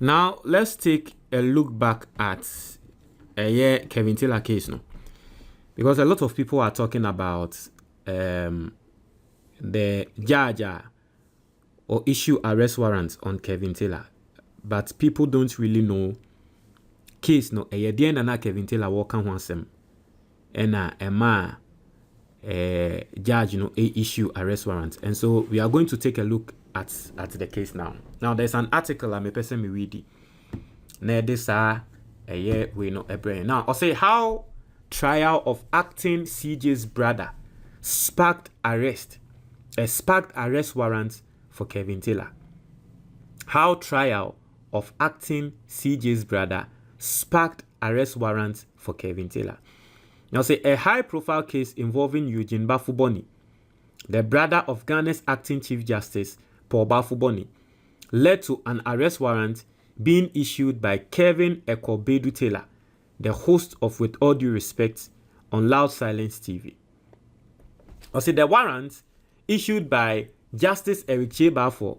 Now, let's take a look back at Kevin Taylor case now. Because a lot of people are talking about the judge or issue arrest warrants on Kevin Taylor. But people don't really know case no the end na Kevin Taylor walk on one judge issue arrest warrant. And so we are going to take a look at the case now. Now there's an article I'm a person me read. Now this we know a brain. Now I'll say how trial of acting CJ's brother sparked arrest warrant for Kevin Taylor. How trial of acting CJ's brother sparked arrest warrant for Kevin Taylor. Now say a high-profile case involving Eugene Bafuboni, the brother of Ghana's acting Chief Justice Paul Bafuboni, led to an arrest warrant being issued by Kevin Ekobedu Taylor, the host of With All Due Respect on Loud Silence TV. I say the warrant issued by Justice Eric J. Bafo,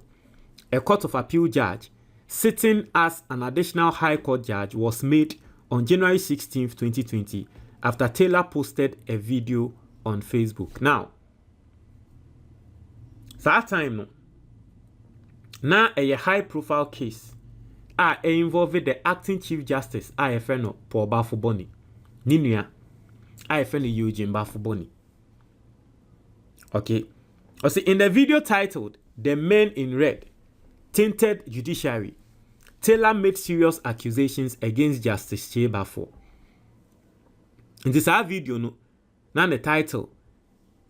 a Court of Appeal judge, sitting as an additional High Court judge, was made on January 16, 2020, after Taylor posted a video on Facebook. Now, that time, now a high-profile case involved the acting Chief Justice, IFN Paul Bafuboni, Ninuya, IFN Eugene Bafuboni. Okay, also in the video titled "The Men in Red Tainted Judiciary," Taylor made serious accusations against Justice J. Bafo. In this video, no, now the title,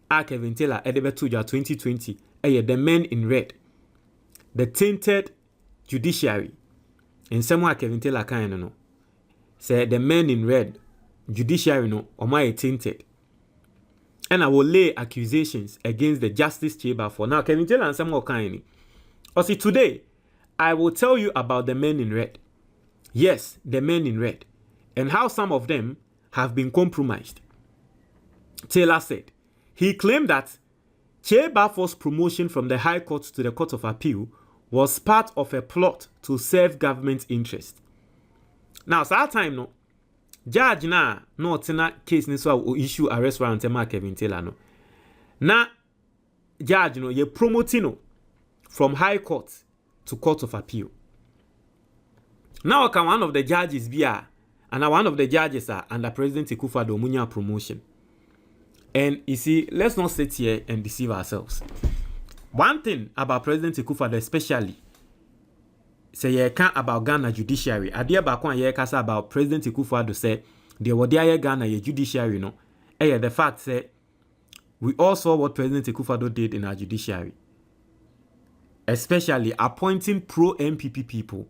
Kevin Taylor, Edebetuja 2020, The Men in Red, the Tainted Judiciary. In some way, Kevin Taylor kind of no, say the Men in Red Judiciary no, or my tainted. And I will lay accusations against the Justice J. Bafo. Now, Kevin Taylor and some more kind. Or see, today, I will tell you about the Men in Red. Yes, the Men in Red, and how some of them have been compromised. Taylor said he claimed that J. Bafo's promotion from the High Court to the Court of Appeal was part of a plot to serve government interest. Now, so that time, no, judge na no tina case ni so issue arrest warrant ma Kevin Taylor no. Na judge no ye promoting no from High Court to Court of Appeal. Now, can one of the judges be and one of the judges are under President Akufo-Addo munya promotion. And you see, let's not sit here and deceive ourselves. One thing about President Akufo-Addo especially, say you can't about Ghana judiciary. Adia bakwan ye kasa about President Akufo-Addo say the wadia Ghana ye judiciary no. The fact say we all saw what President Akufo-Addo did in our judiciary, especially appointing pro-MPP people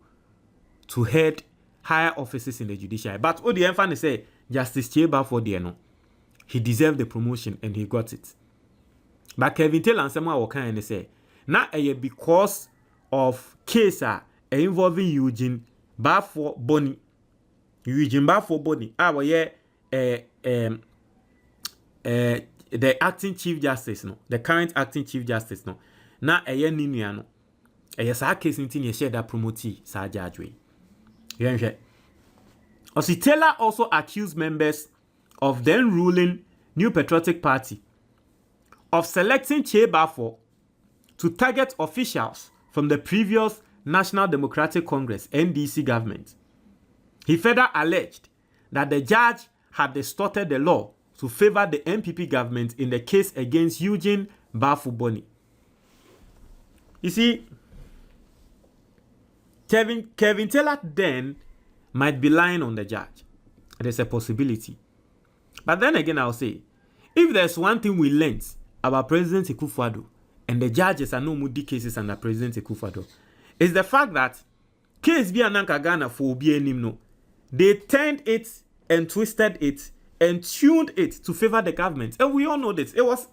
to head higher offices in the judiciary. But what the emphasis say, Justice J. Bafo there no, he deserved the promotion and he got it. But Kevin Taylor and someone will kind of say, now because of case involving Eugene Bafuboni, the acting Chief Justice no, the current acting Chief Justice no, na ninuya no, sa case nti ne share that promotee sa judge we. Taylor also accused members of then ruling New Patriotic Party of selecting Che Bafo to target officials from the previous National Democratic Congress (NDC) government. He further alleged that the judge had distorted the law to favor the MPP government in the case against Eugene Bafuboni. You see, Kevin Taylor then might be lying on the judge. There's a possibility. But then again, I'll say, if there's one thing we learned about President Akufo-Addo and the judges are no moody cases under President Akufo-Addo, is the fact that case be ananka Ghana for obi no, they turned it and twisted it and tuned it to favor the government. And we all know this. It was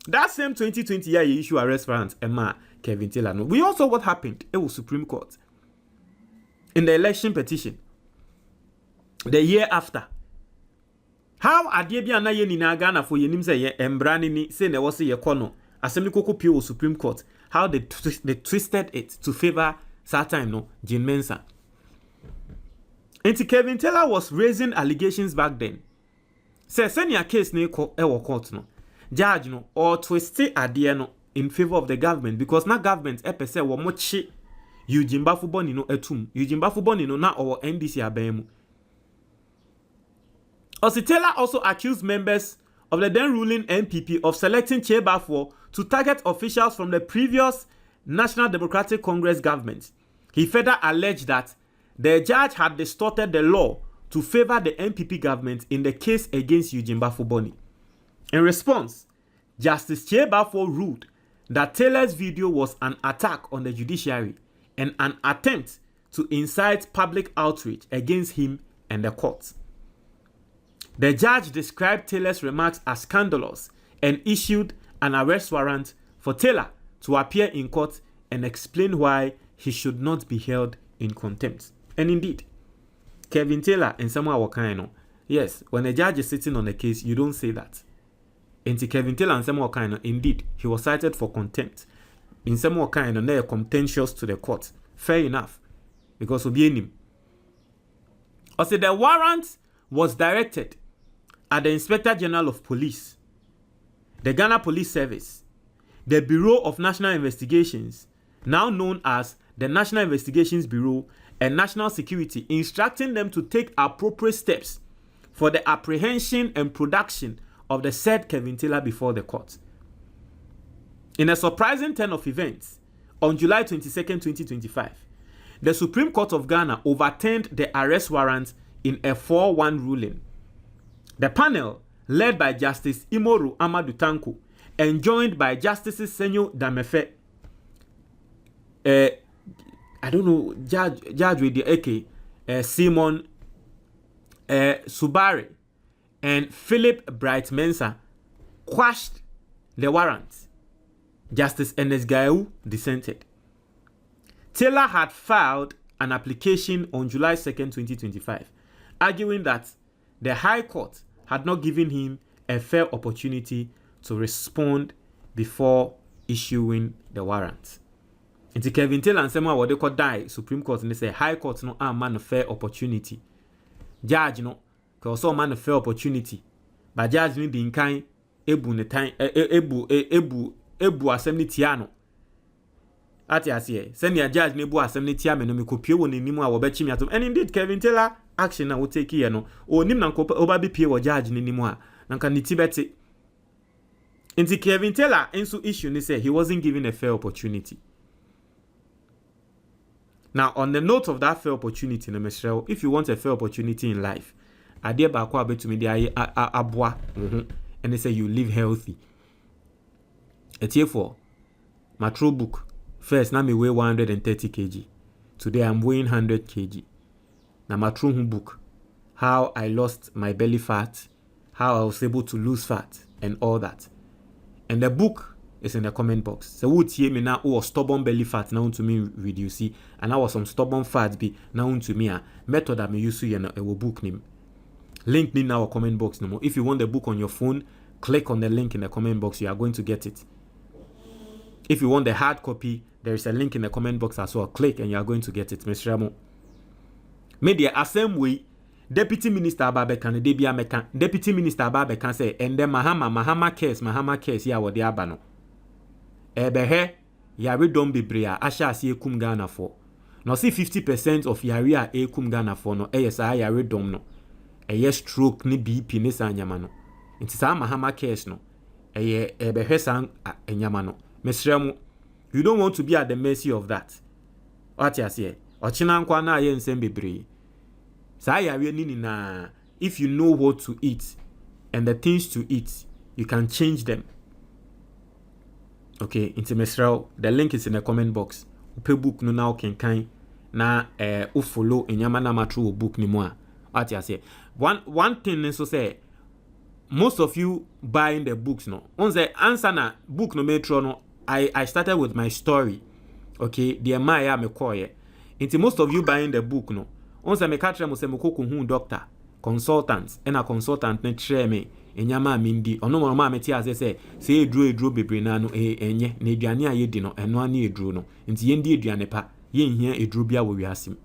that same 2020 year issue arrest warrant Emma Kevin Taylor. No. We also what happened. It was Supreme Court. In the election petition. The year after. How adie na ye ni na Ghana for yenim say ye embrani ni say ne ye kono. Assembly Koko Pio Supreme Court. How they twisted it to favor that time no Jean Mensa. And Kevin Taylor was raising allegations back then. Say senior case ne court no judge no or twiste adie no in favor of the government because na government say wo mochi Eugene Bafuboni no etum Eugene Bafuboni no na or NDC abemu. Taylor also accused members of the then ruling NPP of selecting Chebafo to target officials from the previous National Democratic Congress government. He further alleged that the judge had distorted the law to favor the NPP government in the case against Eugene Bafuboni. In response, Justice Chebafo ruled that Taylor's video was an attack on the judiciary and an attempt to incite public outrage against him and the court. The judge described Taylor's remarks as scandalous and issued an arrest warrant for Taylor to appear in court and explain why he should not be held in contempt. And indeed, Kevin Taylor and Samuel Wakano, yes, when a judge is sitting on a case, you don't say that. And Kevin Taylor and Samuel Wakano, indeed, he was cited for contempt. In Samuel Wakano, they are contentious to the court. Fair enough, because of him. Also, the warrant was directed at the Inspector General of Police, the Ghana Police Service, the Bureau of National Investigations, now known as the National Investigations Bureau, and National Security, instructing them to take appropriate steps for the apprehension and production of the said Kevin Taylor before the court. In a surprising turn of events, on July 22nd, 2025, the Supreme Court of Ghana overturned the arrest warrant in a 4-1 ruling. The panel, led by Justice Imoru Amadou Tanko and joined by Justices Senyo Damefe, I don't know, Judge with the AK, Simon Subari, and Philip Bright Mensa, quashed the warrant. Justice Ernest Gayou dissented. Taylor had filed an application on July 2nd, 2025, arguing that the High Court had not given him a fair opportunity to respond before issuing the warrant. Into Kevin Taylor and Samuel what they could die Supreme Court and they say High Court no man a fair opportunity. Judge no because so man a fair opportunity. But judge need the kind ebu ne time ebu assembly tiano. Ati asiye send your judge nebu assembly tiame no me kopie woni nimu a wo be chimi atom. And indeed Kevin Taylor action na wo take here no o nim na nko oba bi pie wo judge ni nimu a na nka ni tibete. Into Kevin Taylor enso issue ni say he wasn't given a fair opportunity. Now, on the note of that fair opportunity, if you want a fair opportunity in life, I dare back to me abwa, and they say you live healthy. It's here for my true book. First, now me weigh 130 kg. Today, I'm weighing 100 kg. Now, my true book, how I lost my belly fat, how I was able to lose fat, and all that. And the book is in the comment box. So who hear me now? Oh, stubborn belly fat now to me reduce, and I was some stubborn fat be now to me a method that me use to a book name. Link in our comment box no more. If you want the book on your phone, click on the link in the comment box. You are going to get it. If you want the hard copy, there is a link in the comment box as well. Click and you are going to get it. Mr. Ramo. Media same way. Deputy Minister Ababekan Debia Mekan. Deputy Minister Ababekan say, and then Mahama case ya wadi abano. Ebehe yare don bebrea asha si ekum Ghana for. No see 50% of yare a ekum Ghana for no sa yare dom no. Stroke ni BP ni sa nyama no. Nti sa Mahama case no. Ebehe sang nyama no. Mesremu, you don't want to be at the mercy of that. What you say? Ochina nkwa na ye nsem bebre. Sa yare ni na if you know what to eat and the things to eat, you can change them. Okay, into Mesrel, the link is in the comment box. Upe book no now can na follow enyama na matru book ni moa. What you say? One thing so say most of you buying the books no. On the answer na book no metro no. I started with my story. Okay, the Maya me koye. Into most of you buying the book no. On the me katra mo se mo koku doctor, consultants, and a consultant ne tre me. Enyama mindi ono mo ma meti ase se edro bebre na no enye na eduane aye di no eno ani edro no nti yendi eduane pa yen here eduro bia wo wiasem.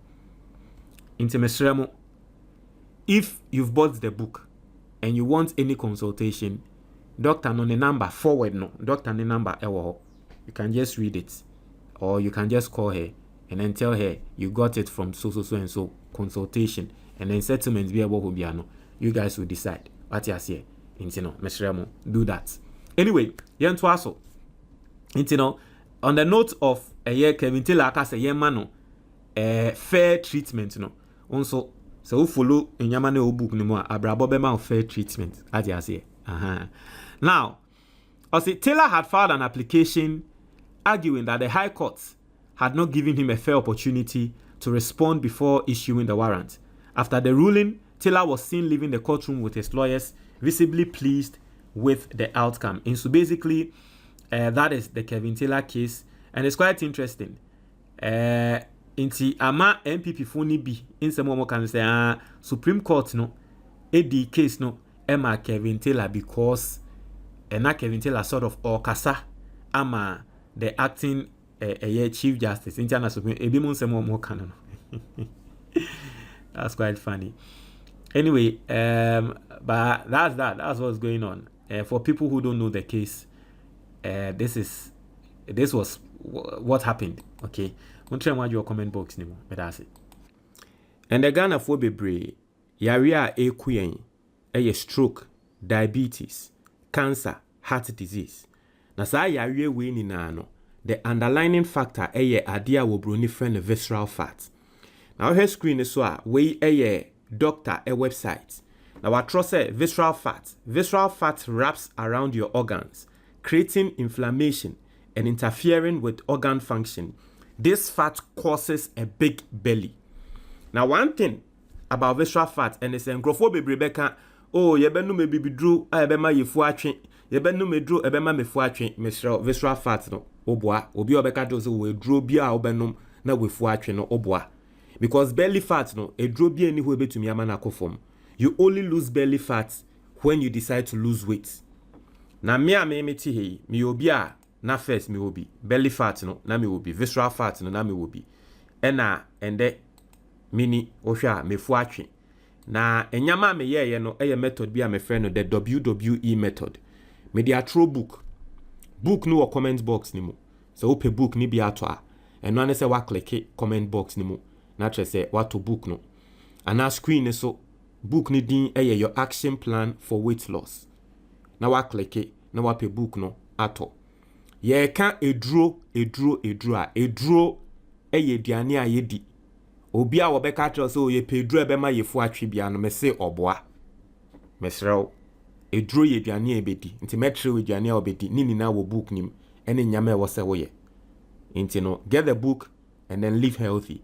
Nti mesremo, if you've bought the book and you want any consultation, doctor no ne number forward no, doctor ne number ewo. You can just read it, or you can just call her and then tell her you got it from so and so consultation, and then settlement be able to be no. You guys will decide what you say. Intino, mesremo, do that. Anyway, yen to aso. Intino, on the note of a year Kevin Taylor akase yen mano fair treatment no. Also, so follow in yamane o book no more abrabo bema of fair treatment. What you say. Now, as Taylor had filed an application arguing that the High Court had not given him a fair opportunity to respond before issuing the warrant. After the ruling, Taylor was seen leaving the courtroom with his lawyers, visibly pleased with the outcome. And so basically, that is the Kevin Taylor case, and it's quite interesting. Inti ama MPP foni bi insemo mo kan say Supreme Court no edi case no Emma Kevin Taylor because na Kevin Taylor sort of okasa ama the acting Chief Justice International Supreme ebi mo nsemo mo kan no. That's quite funny. Anyway, but that's what's going on. For people who don't know the case, this was what happened. Okay, I'm trying to watch your comment box anymore, but that's it. And the Ghana for bebre, yaria ekuyen, stroke, diabetes, cancer, heart disease. Na sa yaria we ni na no. The underlying factor adia wo broni friend visceral fat. Now her screen is so we doctor a website. Now what trust say visceral fat. Visceral fat wraps around your organs, creating inflammation and interfering with organ function. This fat causes a big belly. Now one thing about visceral fat, and it's engrofo Rebecca, oh yebenu me bibidru ebema yefu atwe, yebenu me dru ebema mefu atwe, visceral fat no oboa, obi obeka do so we dru bia obenum na wefu atwe no oboa. Because belly fat no e dru bia ni ho ebetumi ama na akofom. You only lose belly fat when you decide to lose weight. Na me meti he, me obi a na first me obi belly fat no na me obi visceral fat no na me obi. Ende mini ohwa mefu atwe. Na enyama me ye no method bi a me friend no the WWE method. Me dey atro book no or comment box ni mo. So open book ni bi ato a eno ane se wa click comment box ni mo na tre se what to book no. And na screen so book ni din your action plan for weight loss. Na wa click na wa pe book no ato. Ye kan eduro aduane a yedi. Obi a wo be ka tro so ye pe eduro be ma yefu atwe bia no me se oboa. Mesrew eduro ye aduane ebedi. Nti metre we aduane a obedi ni na wo book nim ene nyama e wo se wo ye. Nti no get the book and then live healthy.